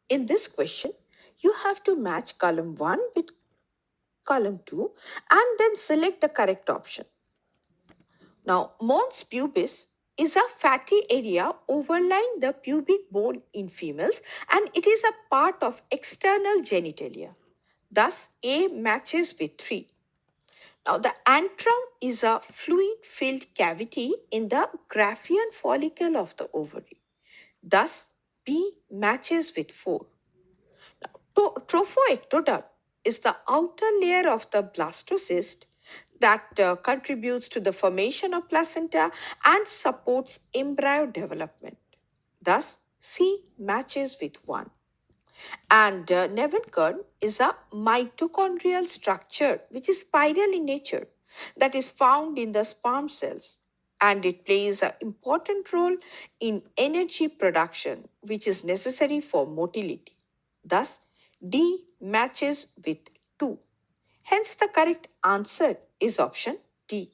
In this question, you have to match column 1 with column 2 and then select the correct option. Now, mons pubis is a fatty area overlying the pubic bone in females and it is a part of external genitalia. Thus, A matches with 3. Now, the antrum is a fluid-filled cavity in the Graafian follicle of the ovary. Thus, B matches with 4. Trophoectoderm is the outer layer of the blastocyst that contributes to the formation of placenta and supports embryo development. Thus, C matches with 1. And Nevenkern is a mitochondrial structure which is spiral in nature that is found in the sperm cells and it plays an important role in energy production which is necessary for motility. Thus, D matches with 2. Hence, the correct answer is option D.